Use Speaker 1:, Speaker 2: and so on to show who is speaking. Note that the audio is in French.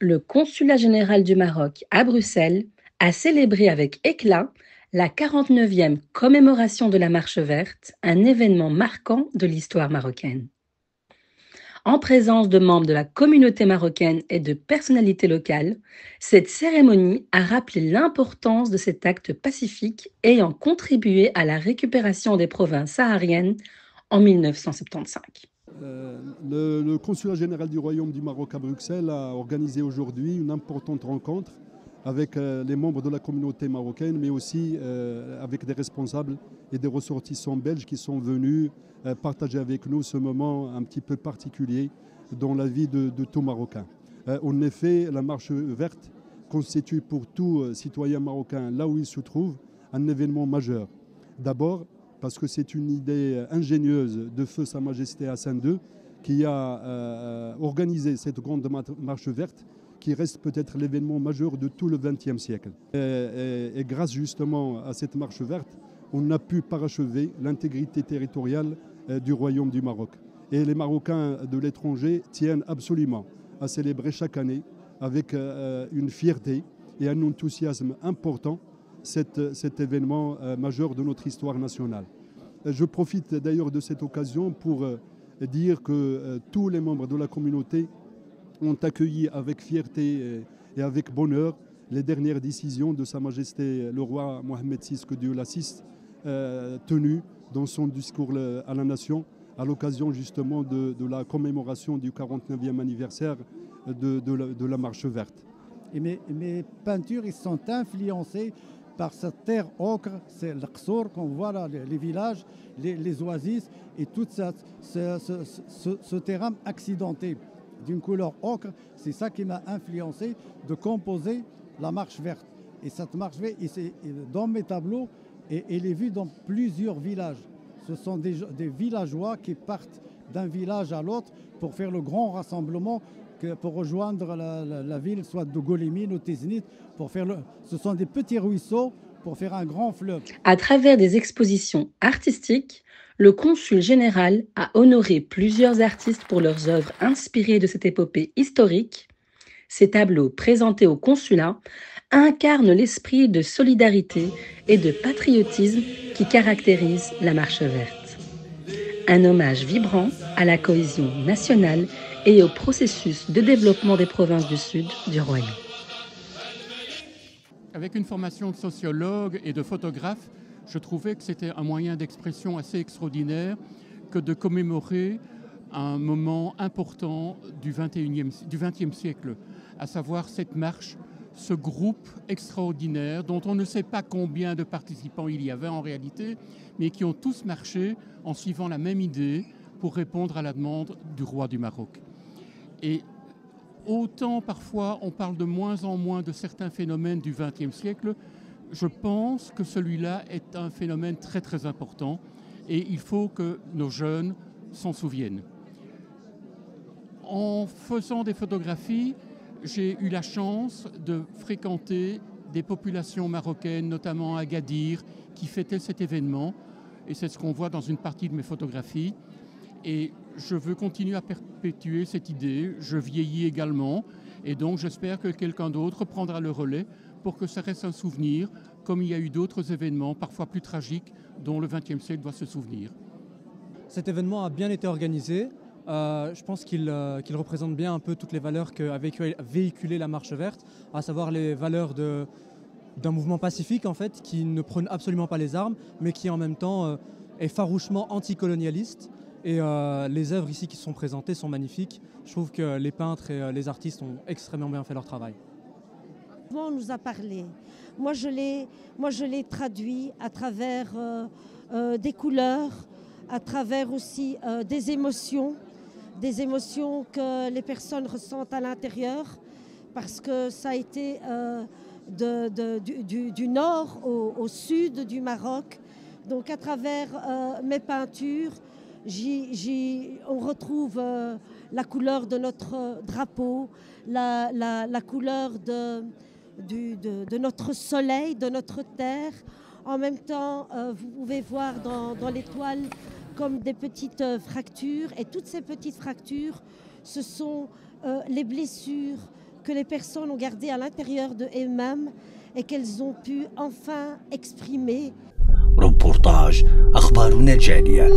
Speaker 1: le Consulat général du Maroc à Bruxelles a célébré avec éclat la 49e commémoration de la Marche verte, un événement marquant de l'histoire marocaine. En présence de membres de la communauté marocaine et de personnalités locales, cette cérémonie a rappelé l'importance de cet acte pacifique ayant contribué à la récupération des provinces sahariennes en 1975.
Speaker 2: Le Consulat général du Royaume du Maroc à Bruxelles a organisé aujourd'hui une importante rencontre avec les membres de la communauté marocaine, mais aussi avec des responsables et des ressortissants belges qui sont venus partager avec nous ce moment un petit peu particulier dans la vie de tout Marocain. En effet, la marche verte constitue pour tout citoyen marocain, là où il se trouve, un événement majeur. D'abord, parce que c'est une idée ingénieuse de Feu Sa Majesté Hassan II qui a organisé cette grande marche verte qui reste peut-être l'événement majeur de tout le XXe siècle. Et grâce justement à cette marche verte, on a pu parachever l'intégrité territoriale du Royaume du Maroc. Et les Marocains de l'étranger tiennent absolument à célébrer chaque année avec une fierté et un enthousiasme important cet événement majeur de notre histoire nationale. Je profite d'ailleurs de cette occasion pour dire que tous les membres de la communauté ont accueilli avec fierté et avec bonheur les dernières décisions de Sa Majesté le roi Mohamed VI, que Dieu l'assiste, tenues dans son discours à la nation à l'occasion justement de la commémoration du 49e anniversaire de la Marche verte.
Speaker 3: Et mes peintures, ils sont influencées par cette terre ocre, c'est l'Aqsour qu'on voit là, les villages, les oasis et tout ce terrain accidenté d'une couleur ocre. C'est ça qui m'a influencé de composer la marche verte. Et cette marche verte, dans mes tableaux, elle est vue dans plusieurs villages. Ce sont des villageois qui partent d'un village à l'autre pour faire le grand rassemblement, pour rejoindre la ville, soit de Golimine ou Tiznit. Ce sont des petits ruisseaux pour faire un grand fleuve.
Speaker 1: À travers des expositions artistiques, le consul général a honoré plusieurs artistes pour leurs œuvres inspirées de cette épopée historique. Ces tableaux présentés au consulat incarnent l'esprit de solidarité et de patriotisme qui caractérise la Marche verte. Un hommage vibrant à la cohésion nationale et au processus de développement des provinces du Sud du Royaume.
Speaker 4: Avec une formation de sociologue et de photographe, je trouvais que c'était un moyen d'expression assez extraordinaire que de commémorer un moment important du XXe siècle, à savoir cette marche, ce groupe extraordinaire dont on ne sait pas combien de participants il y avait en réalité, mais qui ont tous marché en suivant la même idée pour répondre à la demande du roi du Maroc. Et autant parfois on parle de moins en moins de certains phénomènes du XXe siècle, je pense que celui-là est un phénomène très très important et il faut que nos jeunes s'en souviennent. En faisant des photographies, j'ai eu la chance de fréquenter des populations marocaines, notamment à Agadir, qui fêtaient cet événement. Et c'est ce qu'on voit dans une partie de mes photographies. Et je veux continuer à perpétuer cette idée. Je vieillis également. Et donc j'espère que quelqu'un d'autre prendra le relais pour que ça reste un souvenir, comme il y a eu d'autres événements, parfois plus tragiques, dont le XXe siècle doit se souvenir.
Speaker 5: Cet événement a bien été organisé. Je pense qu'il représente bien un peu toutes les valeurs qu'a véhiculé la Marche verte, à savoir les valeurs d'un mouvement pacifique en fait, qui ne prône absolument pas les armes, mais qui en même temps est farouchement anticolonialiste. Et les œuvres ici qui sont présentées sont magnifiques. Je trouve que les peintres et les artistes ont extrêmement bien fait leur travail.
Speaker 6: On nous a parlé. Moi, je l'ai traduit à travers des couleurs, à travers aussi des émotions que les personnes ressentent à l'intérieur, parce que ça a été du nord au sud du Maroc. Donc à travers mes peintures, on retrouve la couleur de notre drapeau, la couleur de notre soleil, de notre terre. En même temps, vous pouvez voir dans l'étoile comme des petites fractures. Et toutes ces petites fractures, ce sont les blessures que les personnes ont gardé à l'intérieur d'elles-mêmes et qu'elles ont pu enfin exprimer.
Speaker 7: ريبورتاج أخبارنا الجالية.